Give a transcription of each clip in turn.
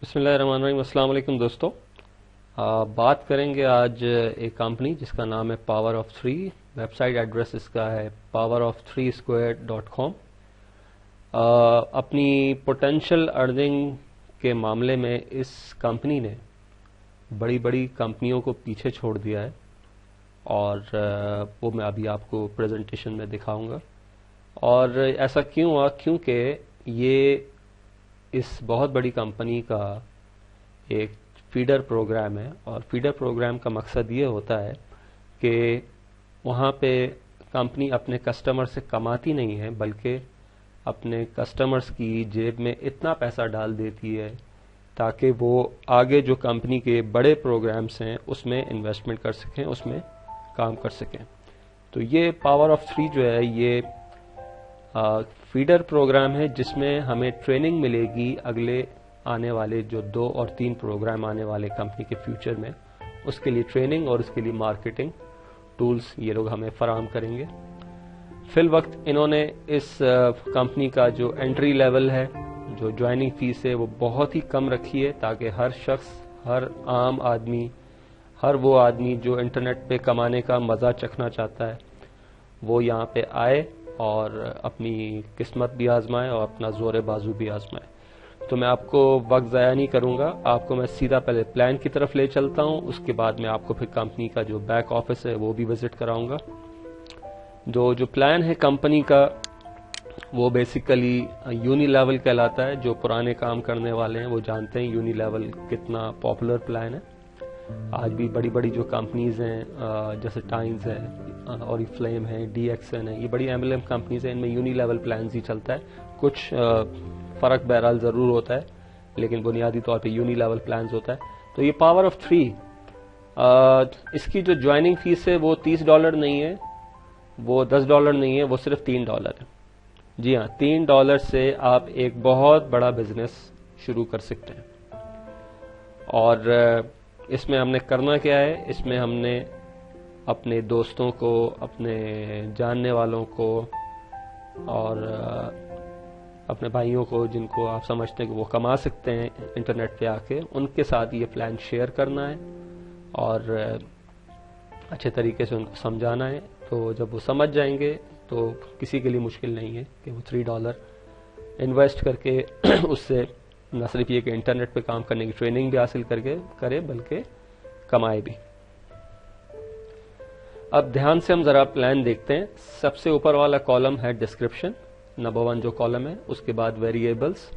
बिस्मिल्लाहिर्रहमानिर्रहीम। अस्सलाम वालेकुम दोस्तों। बात करेंगे आज एक कंपनी जिसका नाम है power of three. Website address इसका है powerofthreesquared.com। अपनी पोटेंशियल अर्निंग के मामले में इस कंपनी ने बड़ी बड़ी कंपनियों को पीछे छोड़ दिया है और वो मैं अभी आपको प्रेजेंटेशन में दिखाऊंगा। और ऐसा क्यों हुआ? क्योंकि ये इस बहुत बड़ी कंपनी का एक फीडर प्रोग्राम है और फीडर प्रोग्राम का मकसद ये होता है कि वहाँ पे कंपनी अपने कस्टमर से कमाती नहीं है बल्कि अपने कस्टमर्स की जेब में इतना पैसा डाल देती है ताकि वो आगे जो कंपनी के बड़े प्रोग्राम्स हैं उसमें इन्वेस्टमेंट कर सकें, उसमें काम कर सकें। तो ये पावर ऑफ थ्री जो है ये फीडर प्रोग्राम है जिसमें हमें ट्रेनिंग मिलेगी अगले आने वाले जो 2 और 3 प्रोग्राम आने वाले कंपनी के फ्यूचर में, उसके लिए ट्रेनिंग और उसके लिए मार्केटिंग टूल्स ये लोग हमें फराहम करेंगे। फिल वक्त इन्होंने इस कंपनी का जो एंट्री लेवल है, जो ज्वाइनिंग फीस है, वो बहुत ही कम रखी है ताकि हर शख्स, हर आम आदमी, हर वो आदमी जो इंटरनेट पे कमाने का मज़ा चखना चाहता है वो यहाँ पे आए और अपनी किस्मत भी आजमाए और अपना जोर बाजू भी आजमाए। तो मैं आपको वक्त ज़ाया नहीं करूँगा, आपको मैं सीधा पहले प्लान की तरफ ले चलता हूँ, उसके बाद मैं आपको फिर कंपनी का जो बैक ऑफिस है वो भी विजिट कराऊँगा। जो प्लान है कंपनी का वो बेसिकली यूनी लेवल कहलाता है। जो पुराने काम करने वाले हैं वो जानते हैं यूनी लेवल कितना पॉपुलर प्लान है। आज भी बड़ी बड़ी जो कंपनीज हैं जैसे टाइम्स है, ऑरिफ्लेम है, DXN है, ये बड़ी एमएलएम कंपनीज हैं, इनमें यूनी लेवल प्लान ही चलता है। कुछ फर्क बहरहाल जरूर होता है लेकिन बुनियादी तौर पे यूनी लेवल प्लान होता है। तो ये पावर ऑफ थ्री, इसकी जो ज्वाइनिंग फीस है वो $30 नहीं है, वो $10 नहीं है, वो सिर्फ $3 है। जी हाँ, $3 से आप एक बहुत बड़ा बिजनेस शुरू कर सकते हैं। और इसमें हमने करना क्या है? इसमें हमने अपने दोस्तों को, अपने जानने वालों को और अपने भाइयों को जिनको आप समझते हैं कि वो कमा सकते हैं इंटरनेट पे आके, उनके साथ ये प्लान शेयर करना है और अच्छे तरीके से उनको समझाना है। तो जब वो समझ जाएंगे तो किसी के लिए मुश्किल नहीं है कि वो $3 इन्वेस्ट करके उससे न सिर्फ ये कि इंटरनेट पे काम करने की ट्रेनिंग भी हासिल करके करे बल्कि कमाए भी। अब ध्यान से हम जरा प्लान देखते हैं। सबसे ऊपर वाला कॉलम है डिस्क्रिप्शन, नंबर 1 जो कॉलम है, उसके बाद वेरिएबल्स,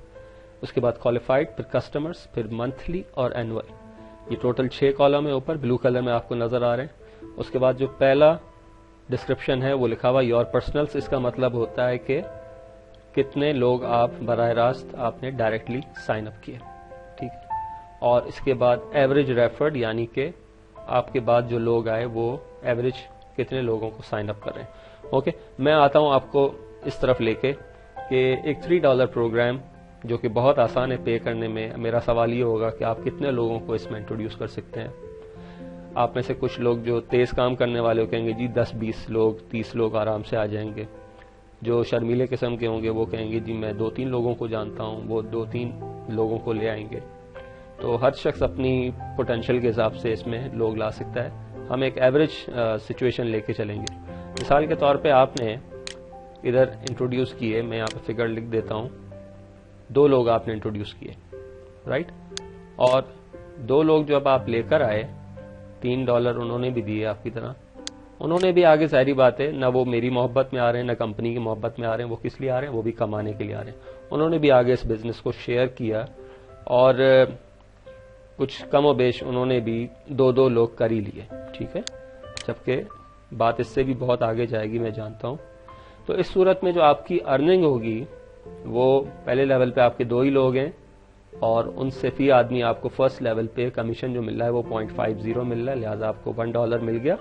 उसके बाद क्वालिफाइड, फिर कस्टमर्स, फिर मंथली और एनुअल। ये टोटल 6 कॉलम है ऊपर, ब्लू कलर में आपको नजर आ रहे हैं। उसके बाद जो पहला डिस्क्रिप्शन है वो लिखा हुआ योर पर्सनल्स। इसका मतलब होता है कि कितने लोग आप बराह रास्त आपने डायरेक्टली साइन अप किए, ठीक है। और इसके बाद एवरेज रेफर्ड, यानी कि आपके बाद जो लोग आए वो एवरेज कितने लोगों को साइन अप कर रहे हैं। ओके, मैं आता हूं आपको इस तरफ लेके कि एक $3 प्रोग्राम जो कि बहुत आसान है पे करने में। मेरा सवाल ये होगा कि आप कितने लोगों को इसमें इंट्रोड्यूस कर सकते हैं। आप में से कुछ लोग जो तेज काम करने वाले हो कहेंगे जी 10-20 लोग, 30 लोग आराम से आ जाएंगे। जो शर्मीले किस्म के होंगे वो कहेंगे जी मैं 2-3 लोगों को जानता हूं, वो 2-3 लोगों को ले आएंगे। तो हर शख्स अपनी पोटेंशियल के हिसाब से इसमें लोग ला सकता है। हम एक एवरेज सिचुएशन लेके चलेंगे। मिसाल के तौर पे आपने इधर इंट्रोड्यूस किए, मैं यहाँ पे फिगर लिख देता हूँ, 2 लोग आपने इंट्रोड्यूस किए, राइट। और 2 लोग जब आप लेकर आए, $3 उन्होंने भी दिए आपकी तरह, उन्होंने भी आगे सारी बात है, ना वो मेरी मोहब्बत में आ रहे हैं ना कंपनी की मोहब्बत में आ रहे हैं, वो किस लिए आ रहे हैं? वो भी कमाने के लिए आ रहे हैं। उन्होंने भी आगे इस बिजनेस को शेयर किया और कुछ कम बेश उन्होंने भी 2-2 लोग कर ही लिए, ठीक है। जबकि बात इससे भी बहुत आगे जाएगी, मैं जानता हूं। तो इस सूरत में जो आपकी अर्निंग होगी वो पहले लेवल पे आपके 2 ही लोग हैं और उनसे फी आदमी आपको फर्स्ट लेवल पे कमीशन जो मिल रहा है वो 0.50 मिल रहा है, लिहाजा आपको $1 मिल गया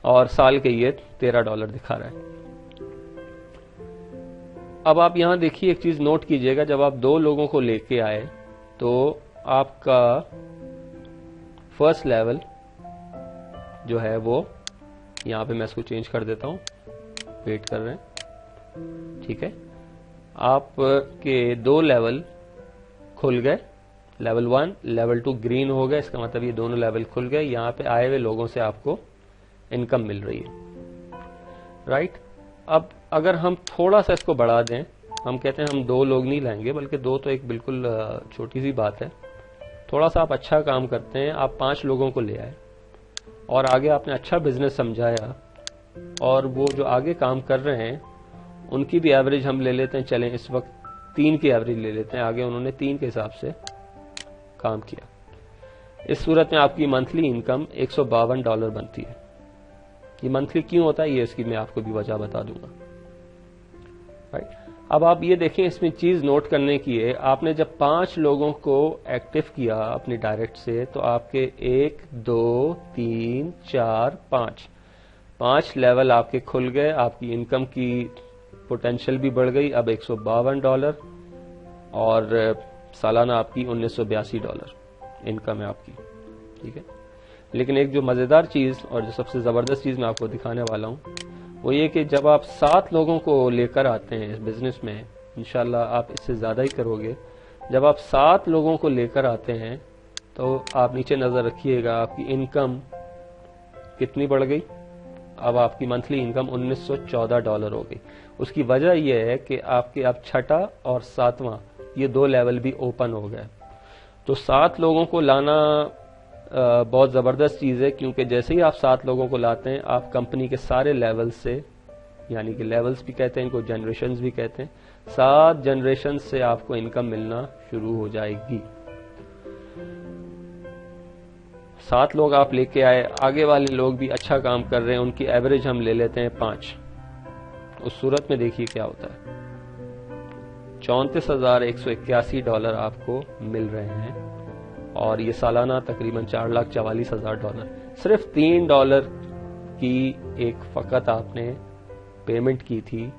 और साल के ये $13 दिखा रहा है। अब आप यहां देखिए, एक चीज नोट कीजिएगा, जब आप 2 लोगों को लेके आए तो आपका फर्स्ट लेवल जो है वो, यहां पे मैं इसको चेंज कर देता हूं, वेट कर रहे हैं, ठीक है। आपके 2 लेवल खुल गए लेवल 1 लेवल 2 ग्रीन हो गए, इसका मतलब ये दोनों लेवल खुल गए, यहाँ पे आए हुए लोगों से आपको इनकम मिल रही है, राइट। अब अगर हम थोड़ा सा इसको बढ़ा दें, हम कहते हैं हम 2 लोग नहीं लाएंगे, बल्कि 2 तो एक बिल्कुल छोटी सी बात है, थोड़ा सा आप अच्छा काम करते हैं, आप 5 लोगों को ले आए और आगे आपने अच्छा बिजनेस समझाया, और वो जो आगे काम कर रहे हैं उनकी भी एवरेज हम ले लेते हैं, चलें इस वक्त 3 की एवरेज ले लेते हैं, आगे उन्होंने 3 के हिसाब से काम किया। इस सूरत में आपकी मंथली इनकम $152 बनती है। ये मंथली क्यों होता है, ये इसकी मैं आपको भी वजह बता दूंगा, राइट। अब आप ये देखें, इसमें चीज नोट करने की है, आपने जब 5 लोगों को एक्टिव किया अपनी डायरेक्ट से, तो आपके 1 2 3 4 5 लेवल आपके खुल गए, आपकी इनकम की पोटेंशियल भी बढ़ गई, अब $152 और सालाना आपकी $1982 इनकम है आपकी, ठीक है। लेकिन एक जो मजेदार चीज और जो सबसे जबरदस्त चीज मैं आपको दिखाने वाला हूं, वो ये कि जब आप 7 लोगों को लेकर आते हैं इस बिजनेस में, इंशाल्लाह आप इससे ज्यादा ही करोगे, जब आप 7 लोगों को लेकर आते हैं तो आप नीचे नजर रखिएगा, आपकी इनकम कितनी बढ़ गई। अब आपकी मंथली इनकम $1914 हो गई। उसकी वजह यह है कि आपके अब 6ठा और 7वां ये 2 लेवल भी ओपन हो गए। तो 7 लोगों को लाना बहुत जबरदस्त चीज है, क्योंकि जैसे ही आप 7 लोगों को लाते हैं, आप कंपनी के सारे लेवल से, यानी कि लेवल्स भी कहते हैं इनको, जनरेशंस भी कहते हैं, 7 जनरेशन से आपको इनकम मिलना शुरू हो जाएगी। 7 लोग आप लेके आए, आगे वाले लोग भी अच्छा काम कर रहे हैं, उनकी एवरेज हम ले लेते हैं 5। उस सूरत में देखिए क्या होता है, $34,181 आपको मिल रहे हैं, और ये सालाना तकरीबन $4,44,000। सिर्फ $3 की एक फकत आपने पेमेंट की थी,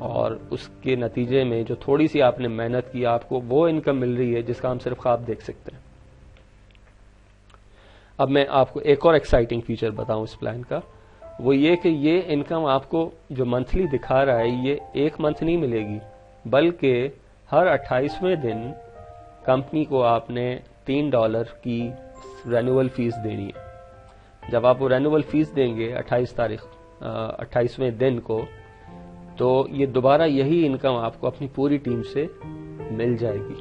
और उसके नतीजे में जो थोड़ी सी आपने मेहनत की, आपको वो इनकम मिल रही है जिसका हम सिर्फ ख्वाब देख सकते हैं। अब मैं आपको एक और एक्साइटिंग फीचर बताऊं इस प्लान का, वो ये कि ये इनकम आपको जो मंथली दिखा रहा है, ये एक मंथ नहीं मिलेगी, बल्कि हर 28वें दिन कंपनी को आपने $3 की रेन्यूअल फीस देनी है। जब आप वो रेन्यूअल फीस देंगे 28वें दिन को, तो ये दोबारा यही इनकम आपको अपनी पूरी टीम से मिल जाएगी।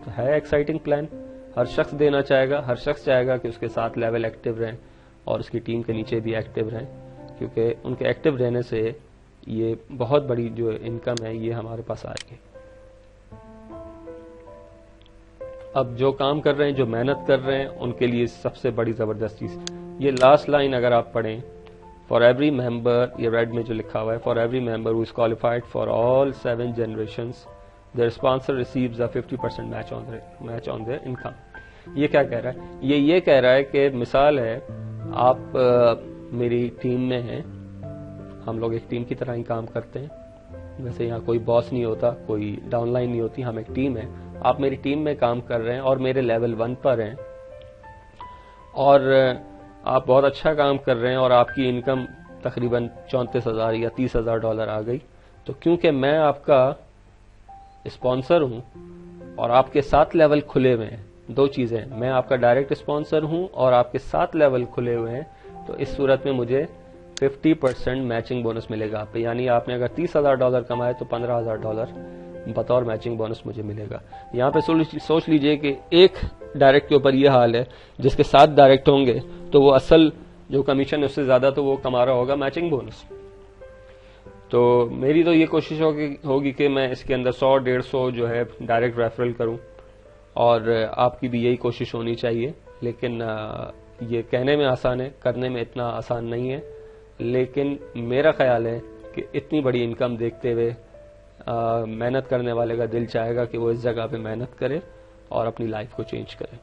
तो है एक्साइटिंग प्लान, हर शख्स देना चाहेगा, हर शख्स चाहेगा कि उसके साथ लेवल एक्टिव रहें और उसकी टीम के नीचे भी एक्टिव रहें, क्योंकि उनके एक्टिव रहने से ये बहुत बड़ी जो इनकम है ये हमारे पास आएगी। अब जो काम कर रहे हैं, जो मेहनत कर रहे हैं, उनके लिए सबसे बड़ी जबरदस्त चीज ये लास्ट लाइन अगर आप पढ़ें, फॉर एवरी मेंबर, ये रेड में जो लिखा हुआ है, for every member who is qualified for all 7 generations their sponsor receives a 50% match on their income. ये क्या कह रहा है, ये कह रहा है कि मिसाल है, आप मेरी टीम में हैं, हम लोग एक टीम की तरह ही काम करते हैं, वैसे यहाँ कोई बॉस नहीं होता, कोई डाउनलाइन नहीं होती, हम एक टीम है। आप मेरी टीम में काम कर रहे हैं और मेरे लेवल 1 पर हैं, और आप बहुत अच्छा काम कर रहे हैं, और आपकी इनकम तकरीबन $34,000 या $30,000 आ गई। तो क्योंकि मैं आपका स्पॉन्सर हूं और आपके 7 लेवल खुले हुए हैं, 2 चीजें, मैं आपका डायरेक्ट स्पॉन्सर हूं और आपके 7 लेवल खुले हुए हैं, तो इस सूरत में मुझे 50% मैचिंग बोनस मिलेगा आप पे। यानी आपने अगर $30,000 कमाए तो $15,000 बतौर मैचिंग बोनस मुझे मिलेगा। यहाँ पे सोच लीजिए कि एक डायरेक्ट के ऊपर ये हाल है, जिसके 7 डायरेक्ट होंगे तो वो असल जो कमीशन है उससे ज्यादा तो वो कमा रहा होगा मैचिंग बोनस। तो मेरी तो ये कोशिश होगी कि मैं इसके अंदर 100-150 जो है डायरेक्ट रेफरल करूं, और आपकी भी यही कोशिश होनी चाहिए। लेकिन ये कहने में आसान है, करने में इतना आसान नहीं है। लेकिन मेरा ख्याल है कि इतनी बड़ी इनकम देखते हुए मेहनत करने वाले का दिल चाहेगा कि वो इस जगह पे मेहनत करे और अपनी लाइफ को चेंज करे।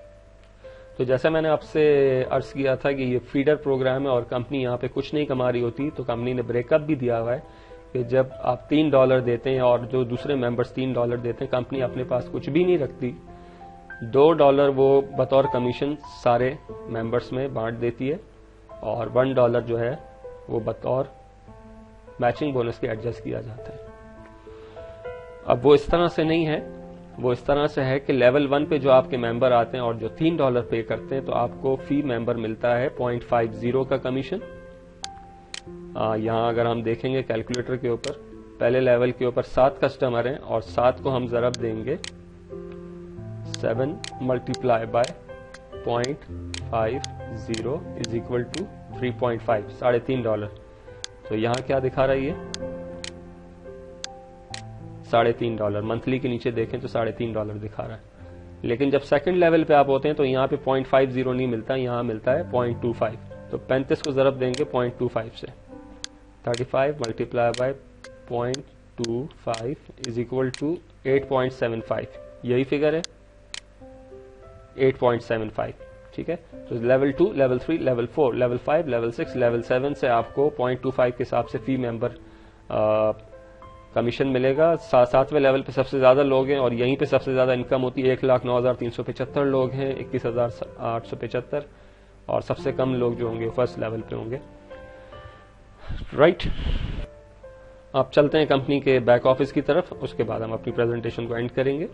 तो जैसा मैंने आपसे अर्ज किया था कि ये फीडर प्रोग्राम है और कंपनी यहाँ पे कुछ नहीं कमा रही होती, तो कंपनी ने ब्रेकअप भी दिया हुआ है कि जब आप $3 देते हैं और जो दूसरे मेंबर्स $3 देते हैं, कंपनी अपने पास कुछ भी नहीं रखती, $2 वो बतौर कमीशन सारे मेंबर्स में बांट देती है, और $1 जो है वो बतौर मैचिंग बोनस के एडजस्ट किया जाता है। अब वो इस तरह से नहीं है, وہ اس طرح سے ہے کہ لیول 1 پہ جو آپ کے ممبر آتے ہیں اور جو $3 پے کرتے ہیں تو آپ کو فی ممبر ملتا ہے 0.50 کا کمیشن. یہاں اگر ہم دیکھیں گے کیلکولیٹر کے اوپر پہلے لیول کے اوپر 7 کسٹمر ہیں اور 7 کو ہم ضرب دیں گے 7 multiply by 0.50 is equal to 3.5 $3.5. تو یہاں کیا دکھا رہا ہے یہ $3.5 منتھلی کے نیچے دیکھیں تو $3.5 دکھا رہا ہے. لیکن جب سیکنڈ لیول پہ آپ ہوتے ہیں تو یہاں پہ 0.50 نہیں ملتا, یہاں ملتا ہے 0.25. تو 35 کو ضرب دیں گے 0.25 سے 35 multiply by 0.25 is equal to 8.75. یہی فگر ہے 8.75. ٹھیک ہے. تو level 2, level 3, level 4, level 5, level 6, level 7 سے آپ کو 0.25 کے حساب سے فی ممبر کمیشن ملے گا. 7ویں لیول پہ سب سے زیادہ لوگ ہیں اور یہیں پہ سب سے زیادہ انکم ہوتی ہے. 1,09,375 لوگ ہیں, 21,875, اور سب سے کم لوگ جو ہوں گے فرسٹ لیول پہ ہوں گے. رائٹ. آپ چلتے ہیں کمپنی کے بیک آفس کی طرف, اس کے بعد ہم اپنی پریزنٹیشن کو اینڈ کریں گے.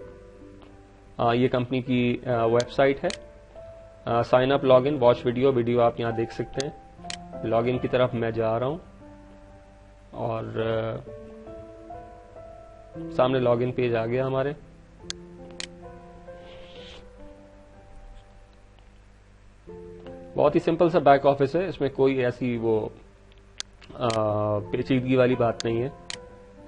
یہ کمپنی کی ویب سائٹ ہے. Sign up, log in, watch video آپ یہاں دیکھ سکتے ہیں. لاگ ان کی طرف میں جا رہا ہوں اور سامنے لاگ ان پیج آ گیا ہمارے. بہت ہی سمپل سا بیک آفس ہے, اس میں کوئی ایسی وہ پیچیدگی والی بات نہیں ہے.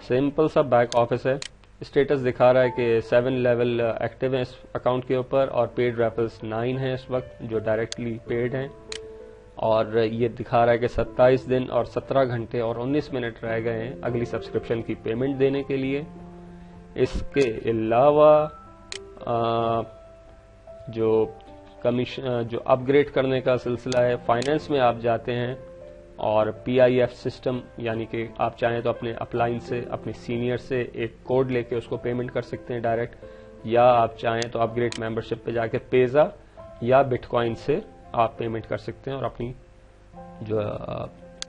سمپل سا بیک آفس ہے. اسٹیٹس دکھا رہا ہے کہ 7 لیول ایکٹیو ہیں اس اکاؤنٹ کے اوپر اور پیڈ ریفرلز 9 ہیں اس وقت جو ڈائریکٹلی پیڈ ہیں, اور یہ دکھا رہا ہے کہ 27 دن اور 17 گھنٹے اور 19 منٹ رہ گئے ہیں اگلی سبسکرپشن کی پیمنٹ دینے کے لیے. اس کے علاوہ جو اپ گریڈ کرنے کا سلسلہ ہے, فائنینس میں آپ جاتے ہیں اور PIF سسٹم, یعنی کہ آپ چاہیں تو اپنے اپلائن سے اپنے سینئر سے ایک کوڈ لے کے اس کو پیمنٹ کر سکتے ہیں ڈائریکٹ, یا آپ چاہیں تو اپ گریڈ ممبرشپ پہ جا کے پیزا یا بٹ کوائن سے آپ پیمنٹ کر سکتے ہیں اور اپنی جو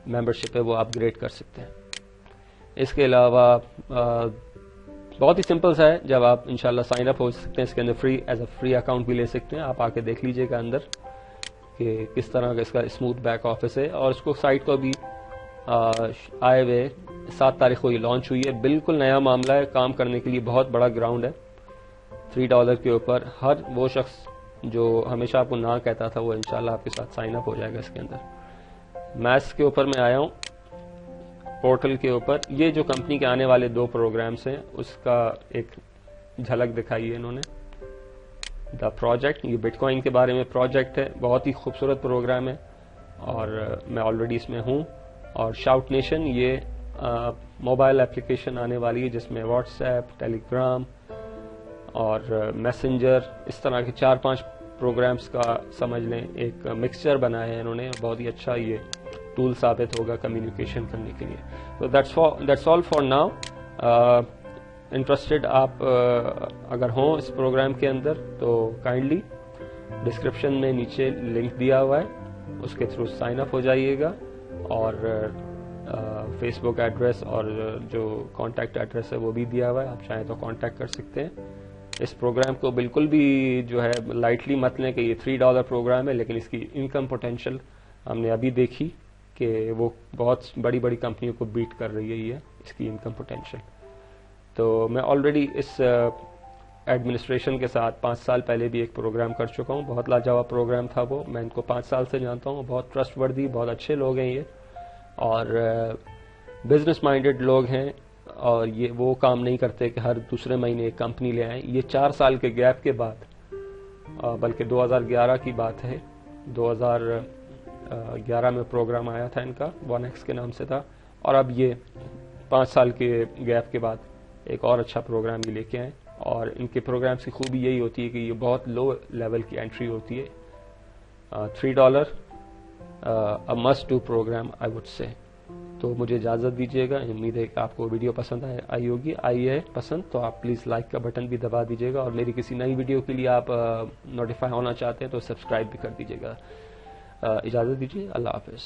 ممبرشپ ہے وہ اپ گریڈ کر سکتے ہیں. اس کے علاوہ بہت ہی سمپل سا ہے, جب آپ انشاءاللہ سائن اپ ہو سکتے ہیں اس کے اندر ایز اے فری اکاؤنٹ بھی لے سکتے ہیں. آپ آ کے دیکھ لیجئے گا اندر کہ کس طرح کا اس کا اسموتھ بیک آفس ہے, اور اس کو سائٹ کو بھی آئے ہوئے 7 تاریخ کو یہ لانچ ہوئی ہے. بالکل نیا معاملہ ہے, کام کرنے کے لیے بہت بڑا گراؤنڈ ہے. $3 کے اوپر ہر وہ شخص جو ہمیشہ آپ کو نہ کہتا تھا وہ انشاءاللہ آپ کے ساتھ سائن اپ ہو جائے گا اس کے اندر. میتھس کے اوپر میں آیا ہوں, پورٹل کے اوپر. یہ جو کمپنی کے آنے والے 2 پروگرامز ہیں اس کا ایک جھلک دکھائی ہے انہوں نے. دا پروجیکٹ, یہ بٹ کوائن کے بارے میں پروجیکٹ ہے, بہت ہی خوبصورت پروگرام ہے اور میں آلریڈی اس میں ہوں. اور شاؤٹ نیشن, یہ موبائل اپلیکیشن آنے والی ہے جس میں واٹس ایپ, ٹیلی گرام اور میسنجر, اس طرح کے 4-5 پروگرامز کا سمجھ لیں ایک مکسچر بنایا ہے انہوں نے. بہت ہی اچھا یہ ٹول ثابت ہوگا کمیونیکیشن کرنے کے لیے. تو that's all for now. Interested آپ اگر ہوں اس پروگرام کے اندر تو کائنڈلی ڈسکرپشن میں نیچے لنک دیا ہوا ہے, اس کے تھرو سائن اپ ہو جائیے گا, اور فیس بک ایڈریس اور جو کانٹیکٹ ایڈریس ہے وہ بھی دیا ہوا ہے, آپ چاہیں تو کانٹیکٹ کر سکتے ہیں. اس پروگرام کو بالکل بھی جو ہے لائٹلی مت لیں کہ یہ $3 پروگرام ہے, لیکن اس کی انکم پوٹینشیل ہم نے ابھی دیکھی کہ وہ بہت بڑی بڑی کمپنیوں کو بیٹ کر رہی ہے یہ اس کی انکم پوٹینشیل. تو میں آلریڈی اس ایڈمنسٹریشن کے ساتھ 5 سال پہلے بھی ایک پروگرام کر چکا ہوں. بہت لاجواب پروگرام تھا وہ, میں ان کو 5 سال سے جانتا ہوں. بہت ٹرسٹ وردی, بہت اچھے لوگ ہیں یہ, اور بزنس مائنڈڈ لوگ ہیں, اور یہ وہ کام نہیں کرتے کہ ہر دوسرے مہینے ایک کمپنی لے آئیں. یہ 4 سال کے گیپ کے بعد, بلکہ 2011 کی بات ہے, 2011 میں پروگرام آیا تھا ان کا, 1X کے نام سے تھا, اور اب یہ 5 سال کے گیپ کے بعد ایک اور اچھا پروگرام بھی لے کے آئیں. اور ان کے پروگرامز کی خوبی یہی ہوتی ہے کہ یہ بہت لو لیول کی انٹری ہوتی ہے. $3 a must do program I would say. تو مجھے اجازت دیجیے گا. امید ہے کہ آپ کو ویڈیو پسند آئی ہوگی. آئی ہے پسند تو آپ پلیز لائک کا بٹن بھی دبا دیجیے گا, اور میری کسی نئی ویڈیو کے لیے آپ نوٹیفائی ہونا چاہتے ہیں تو سبسکرائب بھی کر دیجیے گا. اجازت دیجیے, اللہ حافظ.